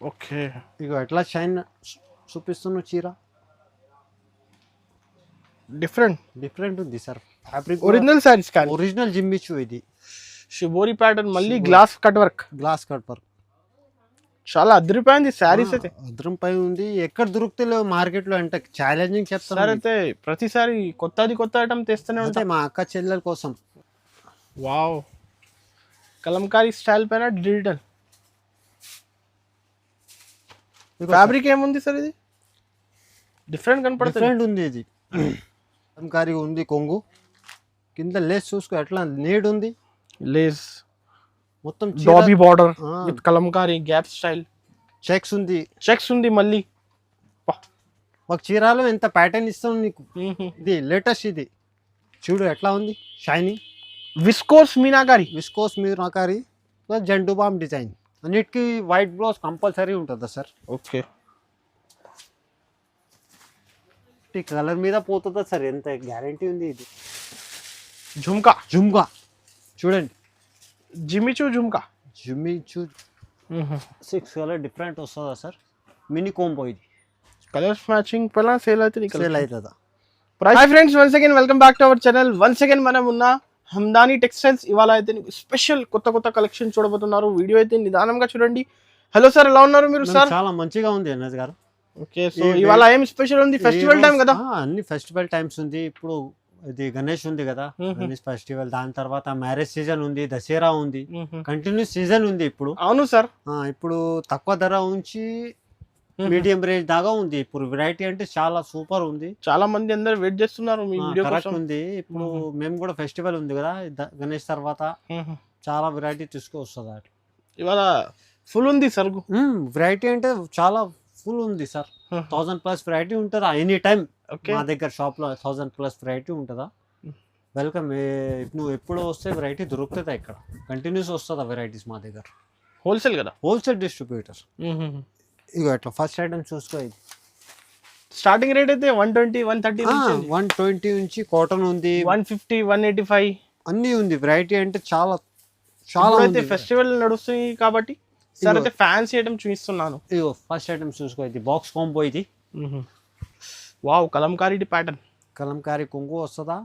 Okay. ఇగో ఎట్లా shine చూపిస్తున్నావు చీర. Different ఉంది సార్. ఫ్యాబ్రిక్ ఒరిజినల్ సారీస్ కానీ ఒరిజినల్ జిమ్మిచు ఇది. షిబోరి ప్యాటర్న్ మళ్ళీ గ్లాస్ కట్ వర్క్. చాలా అదిరిపోయింది శారీస్ అయితే. అద్రం పై ఉంది. ఎక్కడ దొరుకుతలేవు మార్కెట్ లో అంటే ఛాలెంజింగ్ చెప్తాను. సార్ అయితే ప్రతిసారి కొత్త ఐటమ్ తెస్తూనే ఉంటాయి మా అక్క చెల్లెల కోసం. వావ్, కలంకారీ స్టైల్ పైన డిజిటల్ ఫ్యాబ్రిక్ ఏముంది సార్? ఇది డిఫరెంట్ కనపడుతుంది. డిఫరెంట్ ఉంది ఇది. కలంకారీ ఉంది. కొంగు కింద లేస్ చూసుకో ఎట్లా నీడ్ ఉంది. లేస్ మొత్తం dobby border with Kalamkari gap style. Checks ఉంది మళ్ళీ. ఒక చీరాలో ఎంత ప్యాటర్న్ ఇస్తాం నీకు. ఇది లేటెస్ట్. ఇది చూడు ఎట్లా ఉంది shining. Viscose meenakari plus Zandu balm design. అన్నిటికీ వైట్ బ్లౌజ్ కంపల్సరీ ఉంటుందా సార్? ఓకే. కలర్ మీద పోతుందా సార్? ఎంత గ్యారంటీ ఉంది. ఇది జుమ్కా చూడండి. జిమ్మిచూ 6 కలర్ డిఫరెంట్ వస్తుందా సార్? మినీ కోంబో ఇది. కలర్స్ మ్యాచింగ్ పైన సేల్ అవుతుందా? Hi friends, once again welcome back to our channel. Once again మనం ఉన్న హమ్దాని టెక్స్టైల్స్. ఇవాళ అయితే స్పెషల్ కొత్త కలెక్షన్ చూడబోతున్నారు. వీడియో అయితే నిదానంగా చూడండి. హలో సార్, ఎలా ఉన్నారు మీరు? సార్ చాలా మంచిగా ఉంది అన్నది గారు. ఓకే, సో ఇవాళ ఏం స్పెషల్ ఉంది? ఫెస్టివల్ టైం కదా. అన్ని ఫెస్టివల్ టైమ్స్ ఉంది. ఇప్పుడు ఇది గణేష్ ఉంది కదా, గణేష్ ఫెస్టివల్. దాని తర్వాత మ్యారేజ్ సీజన్ ఉంది, దసరా ఉంది, కంటిన్యూస్ సీజన్ ఉంది ఇప్పుడు. అవును సార్. ఇప్పుడు తక్కువ ధర ఉంచి మీడియం రేంజ్ దాకా ఉంది. ఇప్పుడు వెరైటీ అంటే చాలా సూపర్ ఉంది. చాలా మంది అందరు వెయిట్ చేస్తున్నారు మీ వీడియో కోసం. ఉంది. ఇప్పుడు మేము కూడా ఫెస్టివల్ ఉంది కదా, గణేష్ తర్వాత చాలా వెరైటీ తీసుకొస్తుంది. ఇవాళ ఫుల్ ఉంది సరుకు. వెరైటీ అంటే చాలా ఫుల్ ఉంది సార్. 1000+ వెరైటీ ఉంటుందా ఎనీ టైం మా దగ్గర షాప్ లో. 1000+ వెరైటీ ఉంటుందా. వెల్కమ్. నువ్వు ఎప్పుడు వస్తే వెరైటీ దొరుకుతుందా ఇక్కడ. కంటిన్యూస్ వస్తుందా వెరైటీస్ మా దగ్గర. హోల్సేల్ కదా, హోల్సేల్ డిస్ట్రిబ్యూటర్. ఇగో అట్లా ఫస్ట్ ఐటమ్ చూసుకో. ఇది స్టార్టింగ్ రేట్ అయితే 120, 130, 120 నుంచి కాటన్ ఉంది. 150, 185 అన్ని ఉంది. వెరైటీ అంటే చాలా అయితే ఫెస్టివల్ నడుస్తుంది కాబట్టి సార్ అయితే ఫ్యాన్సీ ఐటమ్ చూపిస్తున్నాను. ఇగో ఫస్ట్ ఐటమ్ చూసుకో. ఇది బాక్స్ కాంబో. ఇది వావ్, కలంకారీ ప్యాటర్న్. కలంకారీ కొంగు వస్తుందా.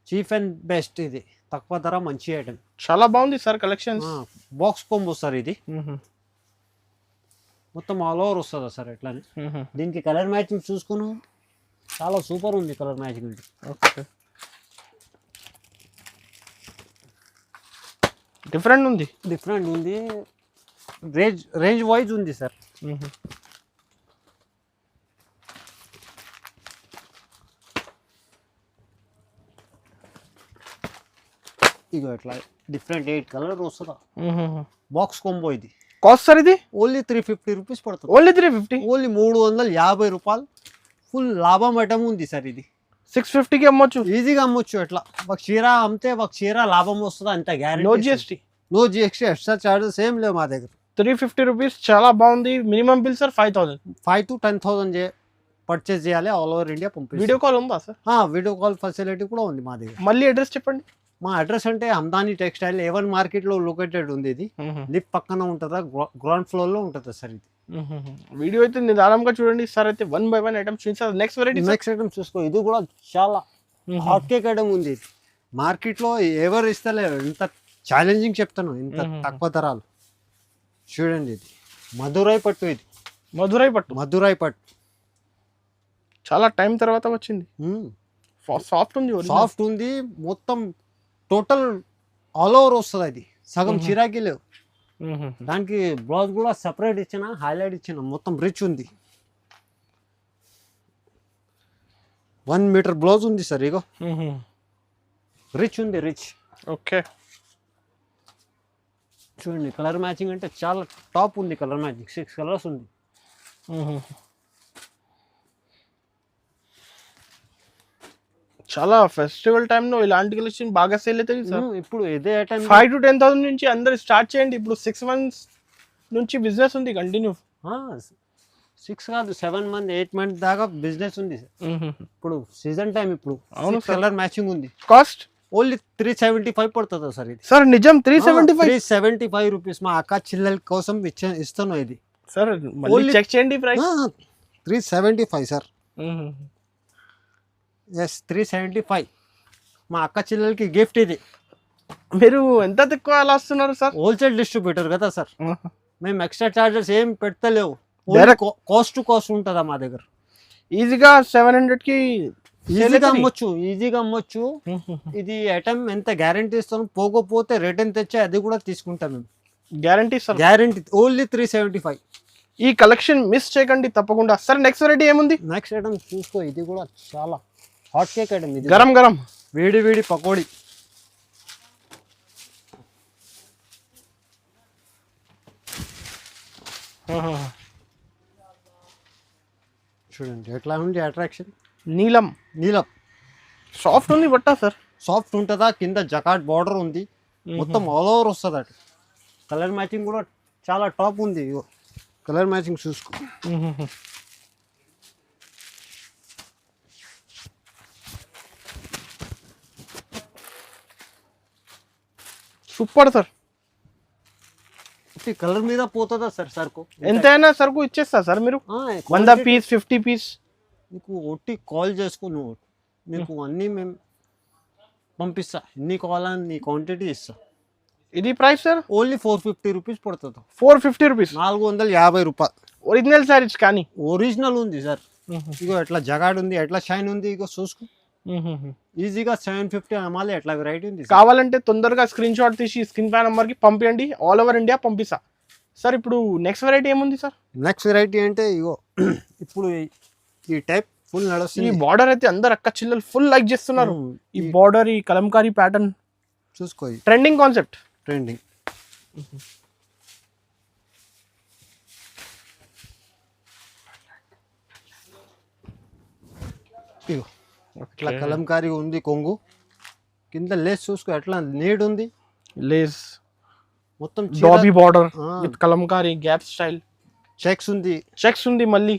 Cheap and best. ఇది తక్కువ ధర మంచి ఐటమ్. చాలా బాగుంది sir collection. Box combo sir. ఇది మొత్తం ఆల్ ఓవర్ వస్తుందా సార్ ఎట్లానే. దీనికి కలర్ మ్యాచింగ్ చూసుకుని చాలా సూపర్ ఉంది కలర్ మ్యాచింగ్. ఓకే, డిఫరెంట్ ఉంది. రేంజ్ వైజ్ ఉంది సార్. ఇగో ఇట్లా డిఫరెంట్ 8 కలర్ వస్తుందా. Box combo. ఇది కాస్ట్ సార్ ఇది ఓన్లీ 350 రూపీస్ పడుతుంది. ఓన్లీ 350. ఓన్లీ 350 రూపాయలు. ఫుల్ లాభం ఐటమ్ ఉంది సార్. ఇది 650కి అమ్మొచ్చు, ఈజీగా అమ్మొచ్చు. ఎట్లా ఒక చీర అమ్మితే ఒక చీర లాభం వస్తుందా అంత guarantee. No GST extra charges ఏం లేవు మా దగ్గర. 350 రూపీస్. చాలా బాగుంది. Minimum bill sir 5,000. 5 to 10,000 purchase చేయాలి. ఆల్ ఓవర్ ఇండియా పంపి. వీడియో కాల్ ఉందా సార్? వీడియో కాల్ ఫెసిలిటీ కూడా ఉంది మా దగ్గర. మళ్ళీ అడ్రస్ చెప్పండి. మా అడ్రస్ అంటే హమ్దాని టెక్స్టైల్ A1 మార్కెట్ లో లొకేటెడ్ ఉంది. ఇది లిఫ్ట్ పక్కన ఉంటుందా, గ్రౌండ్ ఫ్లోర్ లో ఉంటుందా సార్. ఇది వీడియో అయితే నిదానంగా చూడండి సార్. అయితే 1 by 1 ఐటమ్స్ చూసారు. నెక్స్ట్ ఐటమ్ చూసుకో. ఇది కూడా చాలా హాట్ కేక్ ఐటమ్ ఉంది. మార్కెట్ లో ఎవరు ఇస్తలేరు. ఇంత ఛాలెంజింగ్ చెప్తాను. ఇంత తక్కువ ధరలు చూడండి. ఇది మధురై పట్టు. ఇది మధురై పట్టు చాలా టైం తర్వాత వచ్చింది. సాఫ్ట్ ఉంది. మొత్తం టోటల్ ఆల్ ఓవర్ వస్తుంది. అది సగం చిరాకి లేవు. దానికి బ్లౌజ్ కూడా సెపరేట్ ఇచ్చిన, హైలైట్ ఇచ్చిన. మొత్తం రిచ్ ఉంది. 1 మీటర్ బ్లౌజ్ ఉంది సార్. ఇగో రిచ్ ఉంది. ఓకే, చూడండి. కలర్ మ్యాచింగ్ అంటే చాలా టాప్ ఉంది. కలర్ మ్యాచింగ్ 6 కలర్స్ ఉంది. చాలా ఫెస్టివల్ టైంలో ఇలాంటి కలెక్షన్ బాగా సేల్ అవుతుంది సార్. ఇప్పుడు ఇదే ఐటమ్ 5 to 10,000 నుంచి అందరు స్టార్ట్ చేయండి. ఇప్పుడు 6 months నుంచి బిజినెస్ ఉంది కంటిన్యూ. 6 కాదు 7 months 8 months దాకా బిజినెస్ ఉంది. ఇప్పుడు సీజన్ టైం. ఇప్పుడు అవును. కలర్ మ్యాచింగ్ ఉంది. కాస్ట్ ఓన్లీ 375 పడుతుంది సార్. ఇది సార్ నిజం 375 రూపీస్. మా అక్క చిల్లెల కోసం ఇస్తాను. ఇది సార్ మళ్ళీ Only- చెక్ చేయండి ప్రైస్. 375 సార్. ఎస్ 375. మా అక్క చెల్లెలకి గిఫ్ట్ ఇది. మీరు ఎంత తక్కువ అలా వస్తున్నారు సార్? హోల్సేల్ డిస్ట్రిబ్యూటర్ కదా సార్, మేము ఎక్స్ట్రా చార్జెస్ ఏం పెడతలేవు. Direct- కాస్ట్ టు కాస్ట్ ఉంటుందా మా దగ్గర. ఈజీగా 700కి ఈజీగా అమ్మొచ్చు. ఇది ఐటమ్ ఎంత గ్యారంటీ ఇస్తాను, పోకపోతే రిటర్న్ తెచ్చి అది కూడా తీసుకుంటాం మేము. Guarantee sir. గ్యారంటీ. ఓన్లీ 375. ఈ కలెక్షన్ మిస్ చేయకండి తప్పకుండా. సార్ నెక్స్ట్ వెరైటీ ఏముంది? నెక్స్ట్ ఐటమ్ చూసుకో, ఇది కూడా చాలా హాట్ కేక్ ఐటమ్. ఇది గరం గరం వేడి వేడి పకోడీ. చూడండి ఎట్లా ఉంది అట్రాక్షన్. నీలం నీలం సాఫ్ట్ ఉంది బట్ట సార్. సాఫ్ట్ ఉంటుందా, కింద జకాట్ బార్డర్ ఉంది, మొత్తం ఆల్ ఓవర్ వస్తుంది అటు. కలర్ మ్యాచింగ్ కూడా చాలా టాప్ ఉంది. కలర్ మ్యాచింగ్ చూసుకో. Super sir. కలర్ మీద పోతుందా సార్ సరుకు? ఎంతైనా సరుకు ఇచ్చేస్తా సార్ మీరు. 100 పీస్ 50 పీస్ నీకు ఒట్టి కాల్ చేసుకో, నువ్వు నీకు అన్నీ మేము పంపిస్తా. ఎన్ని కావాలని నీ క్వాంటిటీ ఇస్తా. ఇది ప్రైస్ సార్ ఓన్లీ 450 రూపీస్ పడుతుంది. 450 రూపీస్. 450 రూపాయలు. ఒరిజినల్ సారీస్ కానీ ఒరిజినల్ ఉంది సార్. ఇగో ఎట్లా జగాడ్ ఉంది, ఎట్లా షైన్ ఉంది, ఇగో చూసుకో. ఈజీగా 750 అమ్మాలి. ఎట్లా వెరైటీ ఉంది. కావాలంటే తొందరగా స్క్రీన్ షాట్ తీసి స్క్రీన్ పై నంబర్ కి పంపించండి. ఆల్ ఓవర్ ఇండియా పంపిస్తా. సార్ ఇప్పుడు నెక్స్ట్ వెరైటీ ఏముంది సార్? నెక్స్ట్ వెరైటీ అంటే ఇగో ఇప్పుడు ఈ టైప్ ఫుల్ ఈ నడుస్తుంది. బార్డర్ అయితే అందరు అక్క చిల్లలు ఫుల్ లైక్ చేస్తున్నారు. ఈ బార్డర్, ఈ కలంకారీ ప్యాటర్న్ చూసుకో, ట్రెండింగ్ కాన్సెప్ట్. ట్రెండింగ్. ఇగో ఇట్లా కలంకారీ ఉంది, కొంగు కింద లేస్ చూసుకో ఎట్లా నీడ్ ఉంది. లేస్ మొత్తం dobby border with Kalamkari gap style. Checks ఉంది. చెక్స్ ఉంది మళ్ళీ.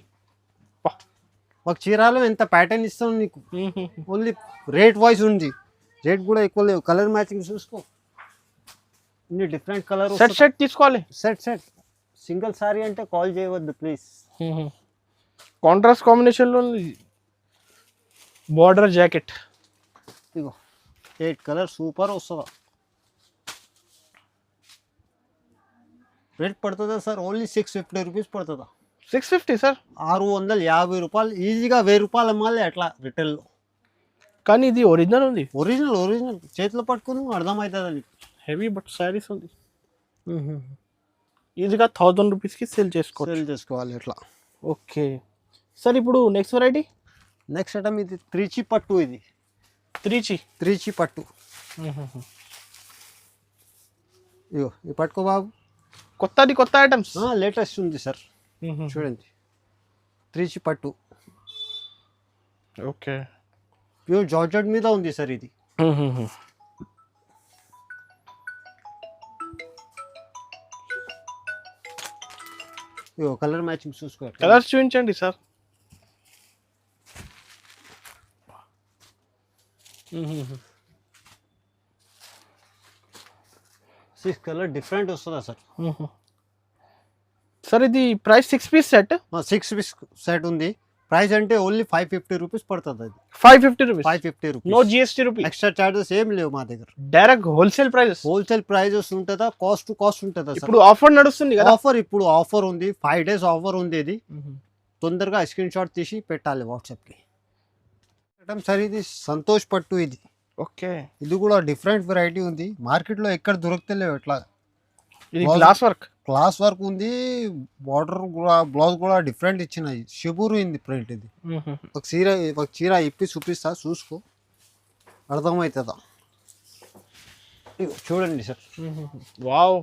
ఒక చీరాలో ఎంత ప్యాటర్న్ ఇస్తాం నీకు. ఓన్లీ రేట్ వైజ్ ఉంది. రేట్ కూడా ఎక్కువ లేవు. కలర్ మ్యాచింగ్ చూసుకో, ఇన్ని డిఫరెంట్ కలర్. సెట్ తీసుకోవాలి. సెట్ సింగిల్ సారీ అంటే కాల్ చేయవద్దు ప్లీజ్. కాంట్రాస్ట్ కాంబినేషన్ లో బార్డర్ జాకెట్. ఇగో 8 కలర్ సూపర్ వస్తుందా. రేట్ పడుతుందా సార్? ఓన్లీ 650 రూపీస్ పడుతుందా. 650 సార్. 650 రూపాయలు. ఈజీగా 1000 రూపాయలు అమ్మాలి అట్లా రిటైల్లో. కానీ ఇది ఒరిజినల్ ఉంది. ఒరిజినల్ చేతిలో పట్టుకుని అర్థమవుతుంది నీకు. హెవీ బట్ శారీస్ ఉంది. ఈజీగా 1000 రూపీస్కి సేల్ చేసుకోవాలి ఎట్లా. ఓకే సార్ ఇప్పుడు నెక్స్ట్ వెరైటీ. నెక్స్ట్ ఐటమ్ ఇది త్రిచి పట్టు. ఇది త్రిచి పట్టు. ఇగో ఈ పట్టుకో బాబు. కొత్త ఐటమ్స్ లేటెస్ట్ ఉంది సార్. చూడండి త్రిచి పట్టు. ఓకే ప్యూర్ జార్జెట్ మీద ఉంది సార్ ఇది. ఇగో కలర్ మ్యాచింగ్ చూసుకో. కలర్స్ చూపించండి సార్. 6 కలర్ డిఫరెంట్ వస్తుందా సార్? సార్ ఇది price 6 piece set. 6 piece set ఉంది. ప్రైస్ అంటే ఓన్లీ 550 రూపీస్ పడుతుంది. అది 550 rupees. 550 rupees. No GST rupees. Extra charges ఏం లేవు మా దగ్గర. డైరెక్ట్ హోల్సేల్ ప్రైజెస్ ఉంటుందా, కాస్ట్ టు కాస్ట్ ఉంటుందా. ఇప్పుడు ఆఫర్ నడుస్తుంది కదా. ఇప్పుడు ఆఫర్ ఉంది. 5 days ఆఫర్ ఉంది. ఇది తొందరగా స్క్రీన్ షాట్ తీసి పెట్టాలి వాట్సాప్కి. సార్ ఇది సంతోష్ పట్టు. ఇది ఓకే. ఇది కూడా డిఫరెంట్ వెరైటీ ఉంది. మార్కెట్లో ఎక్కడ దొరకలేవు. ఎట్లా ఇది క్లాస్ వర్క్ ఉంది. బార్డర్ కూడా బ్లౌజ్ కూడా డిఫరెంట్ ఇచ్చినాయి. షిబూరు ఉంది ప్రింట్. ఇది ఒక చీర ఇప్పి చూపిస్తా, చూసుకో అర్థమవుతుందా. చూడండి సార్. వావ్,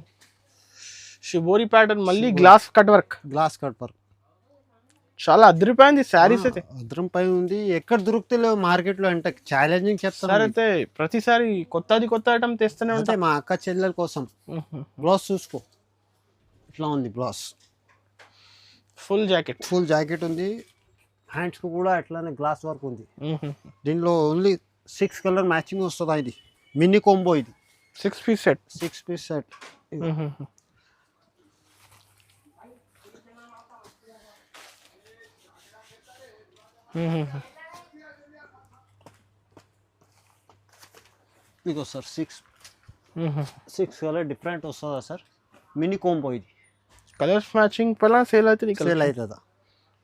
షిబోరి ప్యాటర్న్ మళ్ళీ గ్లాస్ కట్ వర్క్. చాలా అదిరిపోయింది శారీస్ అయితే. అద్రంపై ఉంది. ఎక్కడ దొరుకుతలేవు మార్కెట్లో. అంటే ఛాలెంజింగ్ చెప్తాను. అయితే ప్రతిసారి కొత్త ఐటమ్ తెస్తూనే ఉంటాయి. మా అక్క చెల్లెల కోసం. బ్లౌజ్ చూసుకో ఇట్లా ఉంది. బ్లౌజ్ ఫుల్ జాకెట్ ఉంది. హ్యాండ్స్ కు కూడా అట్లానే గ్లాస్ వర్క్ ఉంది. దీనిలో ఓన్లీ 6 కలర్ మ్యాచింగ్ వస్తుందా. ఇది మినీ కాంబో. ఇది 6 పీస్ సెట్. ఇగో సార్ సిక్స్ కలర్ డిఫరెంట్ వస్తుందా సార్, మినీ కోంబో ఇది. కలర్స్ మ్యాచింగ్ పైన సేల్ అవుతుంది. సేల్ అవుతుందా?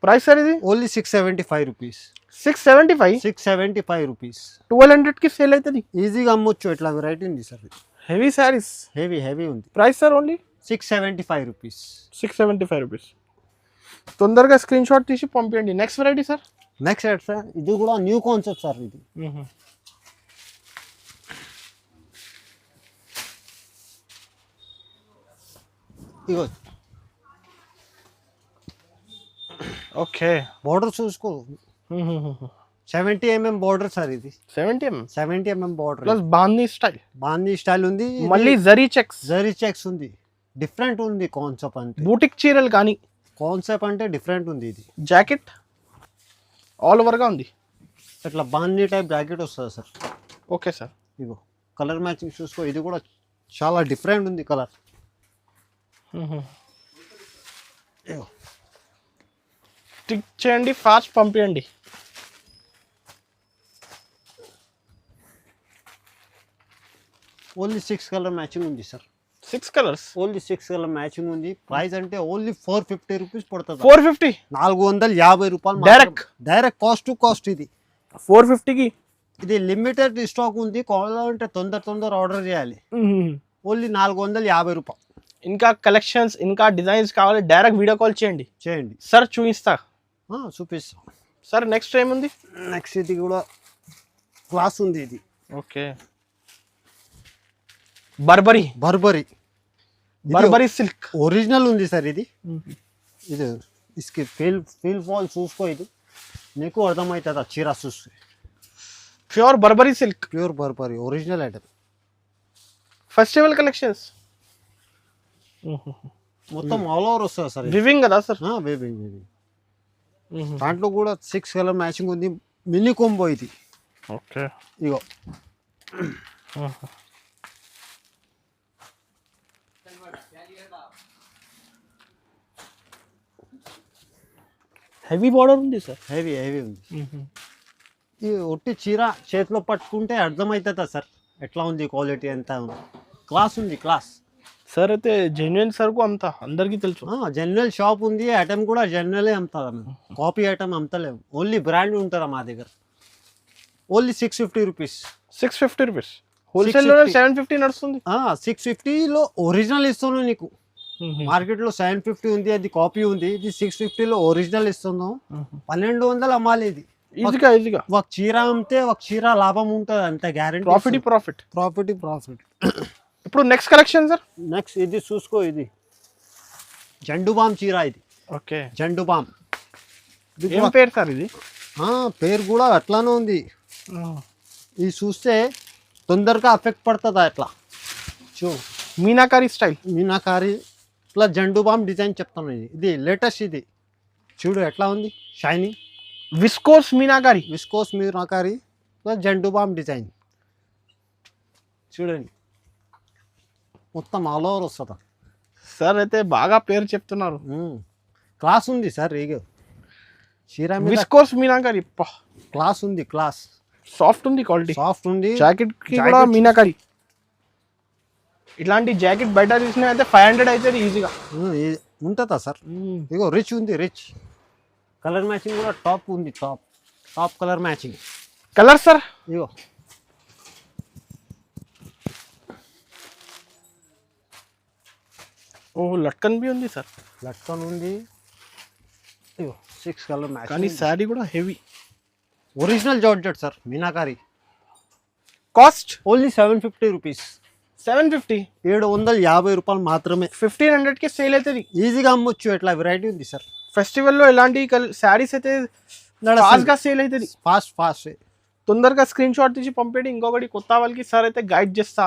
ప్రైస్ సార్ ఇది ఓన్లీ 675 రూపీస్. 675. 675 రూపీస్. 1200 కి సేల్ అవుతుంది. ఈజీగా అమ్మొచ్చు, ఎట్లా వెరైటీ ఉంది సార్. హెవీ శారీస్, హెవీ ఉంది. Price sir only 675 rupees. 675 rupees. తొందరగా స్క్రీన్ షాట్ తీసి పంపించండి. Next variety sir. Next sir ఇది కూడా న్యూ కాన్సెప్ట్ సార్. ఇది ఇగో ఓకే, బోర్డర్ చూసుకో. 70 mm బోర్డర్ సార్ ఇది. 70 mm బోర్డర్ ప్లస్ బాందీ స్టైల్ ఉంది. మళ్ళీ జరీ చెక్స్ ఉంది. డిఫరెంట్ ఉంది కాన్సెప్ట్. అంటే బూటిక్ చీరలు కానీ కాన్సెప్ట్ అంటే డిఫరెంట్ ఉంది. ఇది జాకెట్ ఆల్ ఓవర్ గా ఉంది. ఇట్లా బాందీ టైప్ జాకెట్ వస్తుంది సార్. Okay sir. ఇగో కలర్ మ్యాచింగ్ చూసుకో. ఇది కూడా చాలా డిఫరెంట్ ఉంది కలర్. స్టిక్ చేయండి, ఫాస్ట్ పంపించండి. ఓన్లీ 6 కలర్ మ్యాచింగ్ ఉంది sir. 6 colours, only 6 colour matching ఉంది. ప్రైస్ అంటే ఓన్లీ 450 రూపీస్ పడుతుంది. 450, 450 రూపాయలు డైరెక్ట్ కాస్ట్ టు కాస్ట్. ఇది 450 కి. ఇది లిమిటెడ్ స్టాక్ ఉంది. కావాలంటే తొందర ఆర్డర్ చేయాలి. ఓన్లీ 450 రూపాయలు. ఇంకా కలెక్షన్స్, ఇంకా డిజైన్స్ కావాలి, డైరెక్ట్ వీడియో కాల్ చేయండి సార్, చూపిస్తా సార్. నెక్స్ట్ ఏముంది? నెక్స్ట్ ఇది కూడా క్లాస్ ఉంది. ఇది ఓకే, బర్బరీ సిల్క్ ఒరిజినల్ ఉంది సార్. ఇది ఇస్కి ఫీల్ ఫాల్ చూసుకో. ఇది నీకు అర్థమవుతుంది ఆ చీర చూస్తే. Pure Burberry silk, pure Burberry original item. Festival collections మొత్తం ఆల్ ఓవర్ వస్తుంది సార్. వివింగ్ కదా సార్? వివింగ్. దాంట్లో కూడా 6 కలర్ మ్యాచింగ్ ఉంది. మినీ కోంబో ఇది. ఓకే, ఇగో హెవీ బార్డర్ ఉంది సార్. హెవీ ఉంది. ఈ ఒట్టి చీర చేతిలో పట్టుకుంటే అర్థమవుతుందా సార్ ఎట్లా ఉంది క్వాలిటీ, ఎంత ఉంది. క్లాస్ ఉంది, క్లాస్ సార్. అయితే జెన్యున్ సరుకు అంతా అందరికీ తెలుసు. జనరల్ షాప్ ఉంది. ఐటమ్ కూడా జనరలే అమ్ముతారా మేము, కాపీ ఐటమ్ అమ్ముతలేము. ఓన్లీ బ్రాండ్ ఉంటారా మా దగ్గర. Only 650 rupees. 650 రూపీస్. హోల్సేల్ లో 750 నడుస్తుంది. 650లో ఒరిజినల్ ఇస్తున్నాను నీకు. మార్కెట్ లో 750 ఉంది, అది కాపీ ఉంది. ఇది 650లో ఒరిజినల్ ఇస్తున్నాం. 1200 అమ్మాలి. ఇది ఈజీగా ఒక చీర అమ్మితే ఒక చీర లాభం ఉంటుంది, అంత గ్యారెంటీ. ప్రాఫిట్. ఇప్పుడు నెక్స్ట్ కలెక్షన్ సార్. నెక్స్ట్ ఇది చూసుకో. ఇది జండుబామ్ చీర. ఇది ఓకే, జండుబామ్. ఏం పేరు సార్ ఇది? పేరు కూడా అట్లానే ఉంది. ఇది చూస్తే తొందరగా ఎఫెక్ట్ పడుతుందా ఎట్లా చూ. Meenakari style. Meenakari plus Zandu balm design చెప్తాను. ఇది లేటెస్ట్. ఇది చూడు ఎట్లా ఉంది, shining. Viscose meenakari plus Zandu balm design. చూడండి మొత్తం ఆల్ ఓవర్ వస్తుందా సార్. అయితే బాగా పేరు చెప్తున్నారు. క్లాస్ ఉంది సార్. చీర విస్కోస్ మీనాకారి క్లాస్ ఉంది. క్లాస్ సాఫ్ట్ ఉంది, క్వాలిటీ సాఫ్ట్ ఉంది. జాకెట్ కి కూడా మీనాకారి. ఇట్లాంటి జాకెట్ బయట తీసుకునే అయితే 500 అవుతుంది ఈజీగా. ఉంటుందా సార్. ఇగో రిచ్ ఉంది. కలర్ మ్యాచింగ్ కూడా టాప్ ఉంది. Top colour matching. Colour sir ఇగో లట్కన్ బి ఉంది సార్. లట్కన్ ఉంది. ఇగో 6 కలర్ మ్యాచింగ్. కానీ శారీ కూడా heavy. Original georgette sir, meenakari. Cost only 750 rupees. 750 రూపాయలు మాత్రమే. 1500 కి సేల్ అవుతుంది. ఈజీగా అమ్మొచ్చు. ఎట్లా వెరైటీ ఉంది సార్. ఫెస్టివల్లో ఇలాంటి శారీస్ అయితే ఫాస్ట్ గా సేల్ అవుతుంది. ఫాస్ట్ తొందరగా స్క్రీన్ షాట్ తీసి పంపేయండి. ఇంకొకటి కొత్త వాళ్ళకి సార్ అయితే గైడ్ చేస్తా,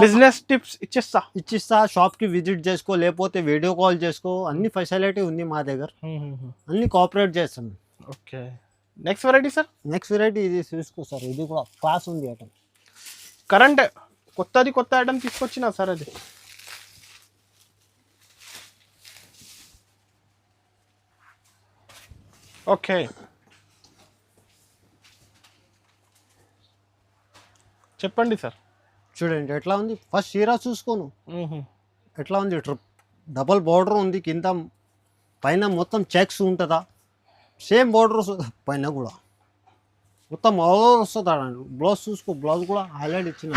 బిజినెస్ టిప్స్ ఇచ్చిస్తా. షాప్ కి విజిట్ చేసుకో, లేకపోతే వీడియో కాల్ చేసుకో. అన్ని ఫెసిలిటీ ఉంది మా దగ్గర. అన్ని కోఆపరేట్ చేస్తాం. Okay, next variety sir. Next variety ఇది చూసుకో సార్. ఇది కూడా క్లాస్ ఉంది ఐటమ్. కరెంట్ కొత్త ఐటమ్ తీసుకొచ్చిన సార్. అది ఓకే, చెప్పండి సార్. చూడండి ఎట్లా ఉంది. ఫస్ట్ చీర చూసుకోను ఎట్లా ఉంది. డబల్ బార్డర్ ఉంది కింద, పైన మొత్తం చెక్స్ ఉంటుందా, సేమ్ బార్డర్ పైన కూడా మొత్తం ఆల్ ఓవర్ వస్తుంది. బ్లౌజ్ చూసుకో, బ్లౌజ్ కూడా హైలైట్ ఇచ్చిన.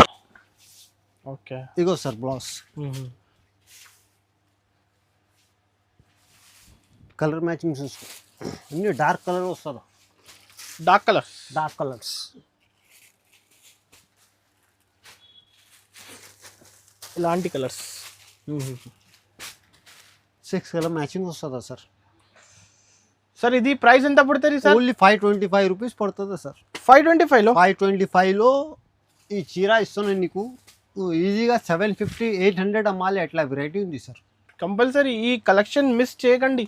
ఓకే, ఇగో సార్ బ్లౌజ్. కలర్ మ్యాచింగ్ చూసుకో, అన్ని డార్క్ కలర్ వస్తుందా, డార్క్ కలర్స్. Dark colours. ఇలాంటి కలర్స్ 6 కలర్ మ్యాచింగ్ వస్తుందా సార్. సార్ ఇది ప్రైస్ ఎంత పడుతుంది సార్? ఓన్లీ 525 రూపీస్ పడుతుందా సార్. 525లో 525లో ఈ చీర ఇస్తున్నాను నీకు. ఈజీగా 750 800 అమ్మాలి, అట్లా వెరైటీ ఉంది సార్. కంపల్సరీ ఈ కలెక్షన్ మిస్ చేయకండి.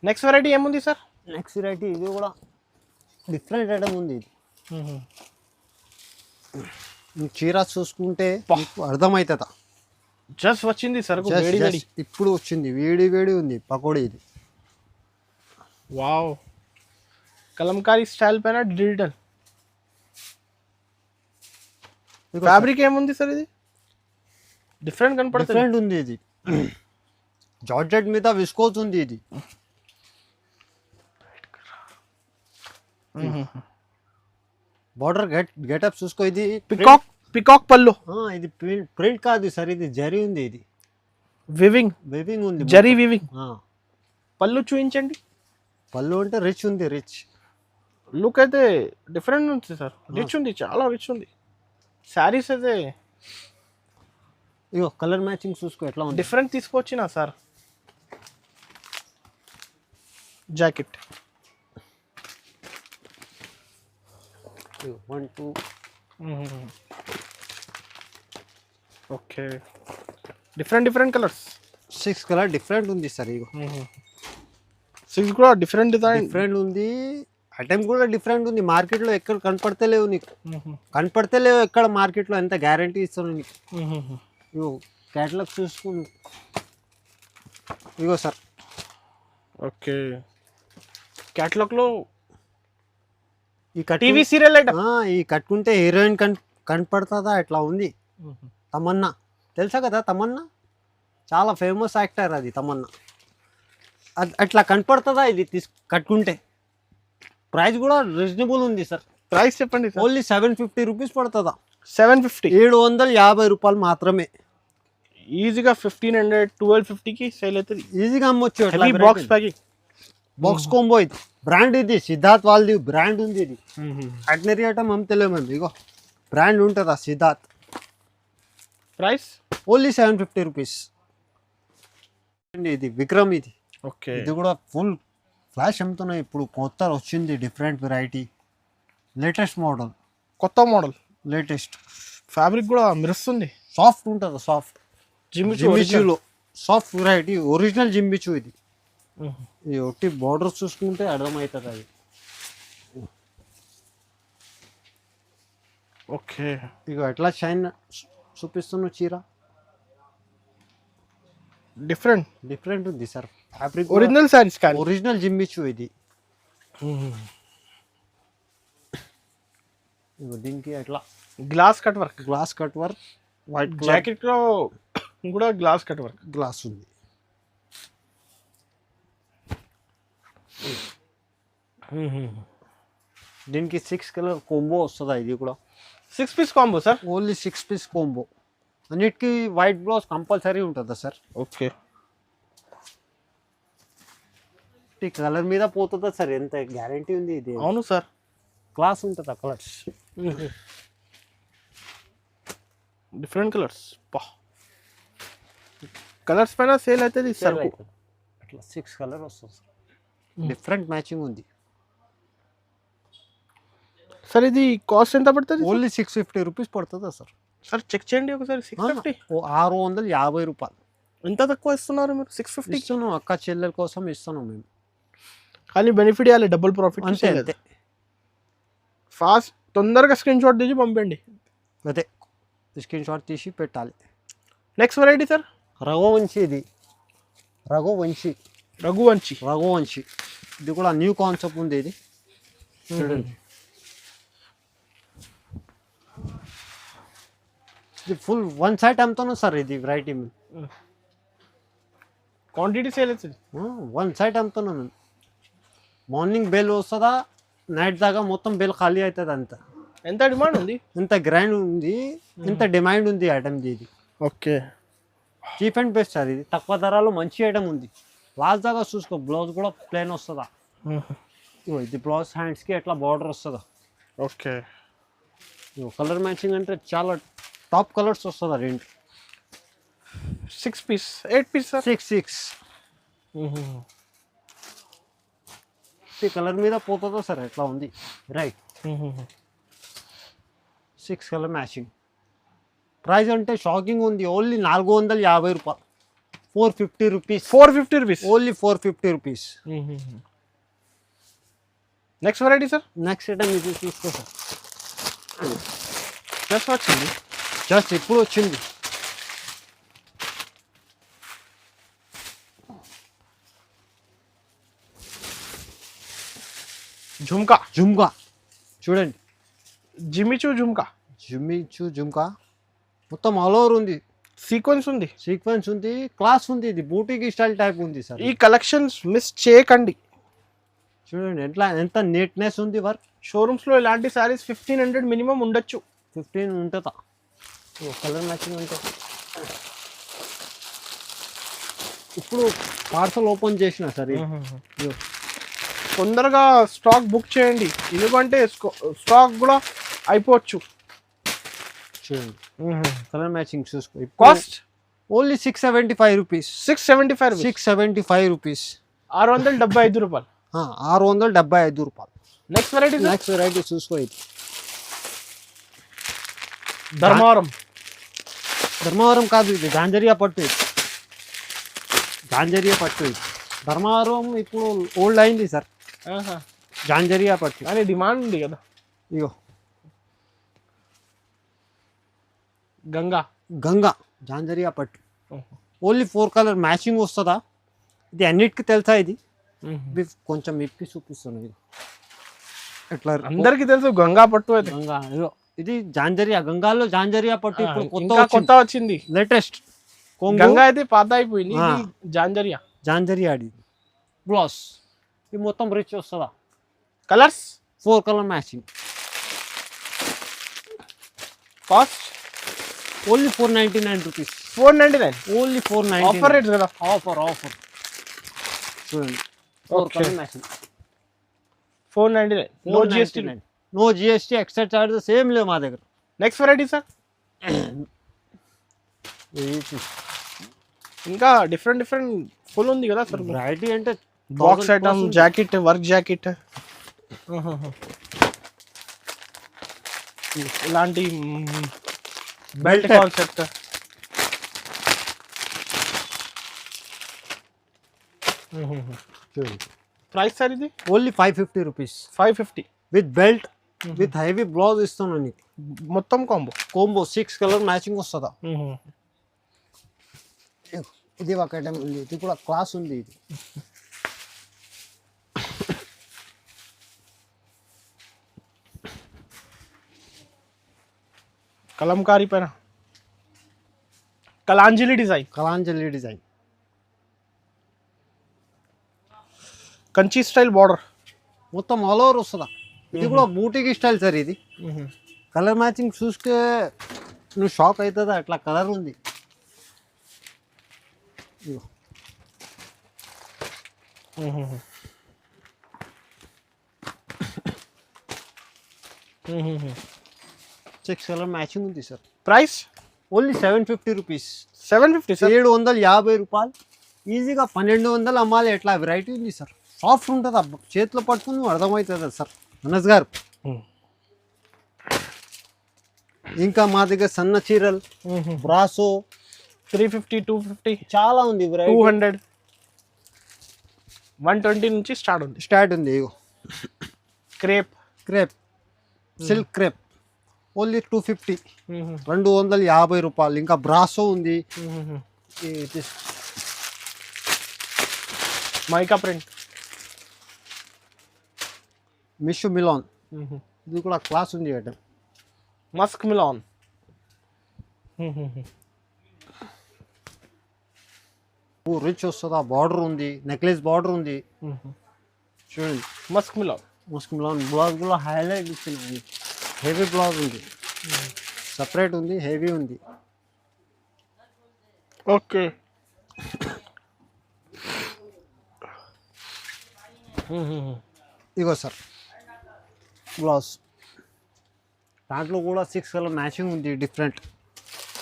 నెక్స్ట్ వెరైటీ ఏముంది సార్? నెక్స్ట్ వెరైటీ ఇది కూడా డిఫరెంట్ ఐటమ్ ఉంది. ఇది చీర చూసుకుంటే అర్థమవుతుందా. జస్ట్ వచ్చింది సార్, ఇప్పుడు వచ్చింది, వేడి వేడి ఉంది పకోడీ. ఇది వావ్, కలంకారీ స్టైల్ పైన డిజిటల్ ఫ్యాబ్రిక్ ఏముంది సార్? ఇది డిఫరెంట్ కనపడుతుంది. డిఫరెంట్ ఉంది. ఇది జార్జెట్ మీద విస్కోస్ ఉంది. ఇది బార్డర్ గెటప్ చూసుకో. ఇది పికాక్ పళ్ళు. ఇది ప్రింట్ కాదు సార్, ఇది జరీ ఉంది. ఇది వివింగ్ ఉంది, జరీ వివింగ్. పళ్ళు చూపించండి. పళ్ళు అంటే రిచ్ ఉంది, రిచ్ లుక్ అయితే డిఫరెంట్ ఉంది సార్. రిచ్ ఉంది, చాలా రిచ్ ఉంది. శారీస్ అయితే ఇగో కలర్ మ్యాచింగ్ చూసుకో ఎట్లా ఉంది. డిఫరెంట్ తీసుకొచ్చినా sir. Jacket 1 2 okay, different colours. 6 colour different ఉంది సార్. ఇగో 6 కూడా డిఫరెంట్ డిజైన్ డిఫరెంట్ ఉంది. ఐటమ్ కూడా డిఫరెంట్ ఉంది. మార్కెట్లో ఎక్కడ కనపడతలేవు నీకు, కనపడతలేవు ఎక్కడ మార్కెట్లో. ఎంత గ్యారంటీ ఇస్తాను నీకు. ఇగో క్యాటలాగ్ చూసుకుని. ఇగో సార్. ఓకే, క్యాటలాగ్లో ఈ టీవీ సీరియల్ ఐటమ్. ఈ కట్టుకుంటే హీరోయిన్ కనపడుతుందా ఎట్లా ఉంది. తమన్నా తెలుసా కదా, తమన్నా చాలా ఫేమస్ యాక్టర్. అది తమన్నా. అట్లా కనపడుతుందా ఇది కట్టుకుంటే. ప్రైస్ కూడా రీజనబుల్ ఉంది సార్. ప్రైస్ చెప్పండి. ఓన్లీ 750 రూపీస్ పడుతుందా. 750, 750 రూపాయలు మాత్రమే. ఈజీగా 1500 1250కి సేల్ అవుతుంది. ఈజీగా అమ్మొచ్చు. Box packing, box combo. ఇది బ్రాండ్, ఇది సిద్ధార్థ్ వాళ్ళది బ్రాండ్ ఉంది. ఇది ఆర్డినరీ ఐటమ్ అమ్ముతలేము మేము. ఇగో బ్రాండ్ ఉంటుందా సిద్ధార్థ్. Price only 750 rupees. ఇది విక్రమ్. ఇది ఓకే, ఇది కూడా ఫుల్ ఫ్లాష్ అమ్ముతున్నాయి. ఇప్పుడు కొత్త వచ్చింది, డిఫరెంట్ వెరైటీ, లేటెస్ట్ మోడల్, కొత్త మోడల్, లేటెస్ట్. ఫ్యాబ్రిక్ కూడా మెరుస్తుంది. సాఫ్ట్ ఉంటుంది, సాఫ్ట్. జిమ్మిచూలో సాఫ్ట్ వెరైటీ, ఒరిజినల్ జిమ్మిచూ. ఇది ఇది ఒకటి బార్డర్ చూసుకుంటే అర్థమవుతుంది అది. ఓకే, ఇక ఎట్లా షైన్ చూపిస్తున్న చీర డిఫరెంట్ ఉంది సార్. ఫ్యాబ్రిక్ ఒరిజినల్ సారీస్ కానీ ఒరిజినల్ జిమ్మిచూ. ఇది దీనికి ఎట్లా glass cut work, white jacket లో కూడా గ్లాస్ కట్ వర్క్, గ్లాస్ ఉంది. దీనికి 6 కలర్ కాంబో వస్తుందా. ఇది కూడా 6 piece combo sir. Only 6 piece combo. అన్నిటికీ వైట్ బ్లౌజ్ కంపల్సరీ ఉంటుందా సార్. ఓకే, ఈ కలర్ మీద పోతుందా సార్, ఎంత గ్యారంటీ ఉంది ఇది. అవును సార్, క్లాస్ ఉంటుందా కలర్స్. డిఫరెంట్ కలర్స్ పైన సేల్ అవుతుంది సార్. అట్లా 6 కలర్ వస్తుంది సార్. డిఫరెంట్ మ్యాచింగ్ ఉంది సార్. ఇది కాస్ట్ ఎంత పడుతుంది? ఓన్లీ 650 రూపీస్ పడుతుందా సార్. సార్ చెక్ చేయండి ఒకసారి. 650, 650 రూపాయలు. ఎంత తక్కువ ఇస్తున్నారు మీరు? 650 ఇస్తున్నాం, అక్క చెల్లెల కోసం ఇస్తున్నాం మేము. కానీ బెనిఫిట్ ఇవ్వాలి, డబుల్ ప్రాఫిట్. అంతే. ఫాస్ట్ తొందరగా స్క్రీన్ షాట్ తీసి పంపండి. అదే స్క్రీన్ షాట్ తీసి పెట్టాలి. Next variety sir, Raghuvanshi. ఇది రఘువంశీ. ఇది కూడా న్యూ కాన్సెప్ట్ ఉంది. ఇది చూడండి, ఇది ఫుల్ వన్ సైడ్ అమ్ముతాను సార్ ఇది వెరైటీ క్వాంటిటీ సేల్ అవుతుంది. వన్ సైడ్ అమ్ముతున్నాను. మార్నింగ్ బెల్ వస్తుందా నైట్ దాకా మొత్తం బెల్ ఖాళీ అవుతుంది. అంత ఎంత డిమాండ్ ఉంది, ఇంత గ్రాండ్ ఉంది, ఇంత డిమాండ్ ఉంది ఐటమ్ది. ఇది okay cheap and best sir. ఇది తక్కువ ధరలో మంచి ఐటమ్ ఉంది. లాస్ట్ దాకా చూసుకో, బ్లౌజ్ కూడా ప్లెయిన్ వస్తుందా. ఇది బ్లౌజ్ హ్యాండ్స్కి ఎట్లా బార్డర్ వస్తుందా. ఓకే కలర్ మ్యాచింగ్ అంటే చాలా టాప్ కలర్స్ వస్తుందా. రెండు 6 పీస్ 8 పీస్ సార్. 6 ఈ కలర్ మీద పోతుందో సార్ ఎట్లా ఉంది. Right 6 colour matching. ప్రైస్ అంటే షాకింగ్ ఉంది. ఓన్లీ 450 రూపాయలు. 450 rupees. 450 rupees only 450 rupees. Next variety sir. Next item ఇది చూసుకో సార్. జస్ట్ వచ్చింది, జస్ట్ ఇప్పుడు వచ్చింది. జుమ్కా. జుమ్కా చూడండి. జిమిచూ జుమ్కా. జుమ్కా మొత్తం ఆల్ ఓవర్ ఉంది. సీక్వెన్స్ ఉంది, సీక్వెన్స్ ఉంది, క్లాస్ ఉంది. ఇది బూటీకి స్టైల్ టైప్ ఉంది సార్. ఈ కలెక్షన్స్ మిస్ చేయకండి. చూడండి ఎట్లా ఎంత నీట్నెస్ ఉంది వర్క్. షోరూమ్స్ లో ఇలాంటి సారీస్ 1500 మినిమం ఉండొచ్చు. 15 ఉంటుందా. కలర్ మ్యాచింగ్ అంటే ఇప్పుడు పార్సల్ ఓపెన్ చేసిన సార్. తొందరగా స్టాక్ బుక్ చేయండి, ఎందుకంటే స్టాక్ కూడా అయిపోవచ్చు. చూడండి కలర్ మ్యాచింగ్ చూసుకో. Cost only 675 rupees. 675 675 రూపీస్. 675 రూపాయలు. 675 రూపాయలు. Next variety. నెక్స్ట్ వెరైటీ చూసుకో. ఇది ధర్మవరం. ధర్మవరం కాదు, ఇది గాంజరియా పట్టు. ఇది గాంజరియా పట్టు. ఇది ధర్మవరం ఇప్పుడు ఓల్డ్ అయింది సార్. గాంజరియా పట్టు అని డిమాండ్ ఉంది కదా. ఇగో గంగా. గంగా జాంజరియా పట్టు. ఓన్లీ 4 కలర్ మ్యాచింగ్ వస్తుందా. ఇది అన్నిటికీ తెలుసా. ఇది కొంచెం ఇప్పి చూపిస్తాను. ఇది ఎట్లా అందరికి తెలుసు గంగా పట్టు అయితే. గంగా ఇగో ఇది జాంజరియా. గంగాలో జాంజరియా పట్టు ఇప్పుడు కొత్త వచ్చింది, లేటెస్ట్. గంగా అయితే పాత అయిపోయింది. జాంజరియా. జాంజరియా బ్లౌజ్ ఇది మొత్తం రిచ్ వస్తుందా. Colours 4 colour matching. Cost only 499 rupees. 499. Only 499. Offer rate కదా. ఆఫర్ చూడండి. 4 colour matching. 499. No GST. No GST, extra charges ఏం లేవు మా దగ్గర. Next variety sir. ఇంకా డిఫరెంట్ ఫుల్ ఉంది కదా సార్. వెరైటీ అంటే box item, jacket, work jacket, ఇలాంటి బెల్ట్ కాన్సెప్ట్. చూడండి ప్రైస్ సార్ ఇది only 550 rupees. 550 with belt with heavy blouse ఇస్తున్నాను నీకు. మొత్తం కాంబో 6 కలర్ మ్యాచింగ్ వస్తుందా. ఇది ఒక ఐటమ్ ఉంది. ఇది కూడా క్లాస్ ఉంది. ఇది కలంకారీ పైన Kalanjali design. Kanchi style border మొత్తం ఆల్ ఓవర్ వస్తుందా. ఇది కూడా బూటీకి స్టైల్ సార్. ఇది కలర్ మ్యాచింగ్ చూస్తే నువ్వు షాక్ అవుతుందా, అట్లా కలర్ ఉంది. ఇగో 6 కలర్ మ్యాచింగ్ ఉంది sir. Price only 750 rupees. 750 sir. 750 రూపాయలు. ఈజీగా 1200 అమ్మాలి. ఎట్లా వెరైటీ ఉంది సార్. సాఫ్ట్ ఉంటుంది. చేతిలో పట్టుకుని అర్థమవుతుంది సార్ మనస్ గారు. ఇంకా మా దగ్గర సన్న చీరలు, బ్రాసో 350, 250 చాలా ఉంది. 200, 120 నుంచి స్టార్ట్ ఉంది. ఇగో క్రేప్, సిల్క్ క్రేప్ ఓన్లీ 250. 250 రూపాయలు. ఇంకా బ్రాసో ఉంది. మైకా ప్రింట్, మిషు మిలాన్. ఇది కూడా క్లాస్ ఉంది. ఐటమ్ మస్క్ మిలాన్ రిచ్ వస్తుంది. ఆ బార్డర్ ఉంది, నెక్లెస్ బార్డర్ ఉంది చూడండి. మస్క్ మిలాన్. మస్క్ మిలాన్ బ్లౌజ్ కూడా హైలైట్ ఇచ్చిన హెవీ బ్లౌజ్ ఉంది, సపరేట్ ఉంది, హెవీ ఉంది. ఓకే. ఇగో సార్ బ్లౌజ్, దాంట్లో కూడా 6 కలర్ మ్యాచింగ్ ఉంది different.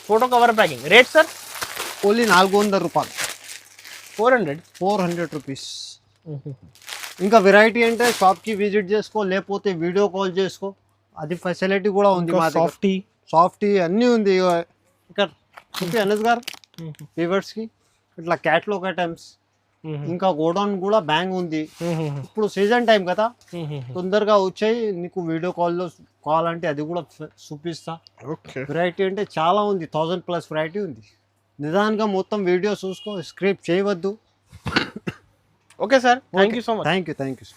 Photo cover packing. Rate sir? Only 400 రూపాయలు. 400 రూపీస్. ఇంకా వెరైటీ అంటే షాప్కి విజిట్ చేసుకో, లేకపోతే వీడియో కాల్ చేసుకో, అది ఫెసిలిటీ కూడా ఉంది మా దగ్గర. సాఫ్టీ అన్నీ ఉంది. ఇక్కడ చూపి అనస్ గారు వ్యూవర్స్కి ఇట్లా క్యాట్లాగ్ ఐటమ్స్, ఇంకా గోడౌన్ కూడా బ్యాంగ్ ఉంది. ఇప్పుడు సీజన్ టైం కదా, తొందరగా వచ్చాయి. నీకు వీడియో కాల్లో కావాలంటే అది కూడా చూపిస్తా. వెరైటీ అంటే చాలా ఉంది, 1000+ వెరైటీ ఉంది. నిదానంగా మొత్తం వీడియో చూసుకో, స్క్రిప్ట్ చేయవద్దు. Okay sir, thank you so much. Thank you.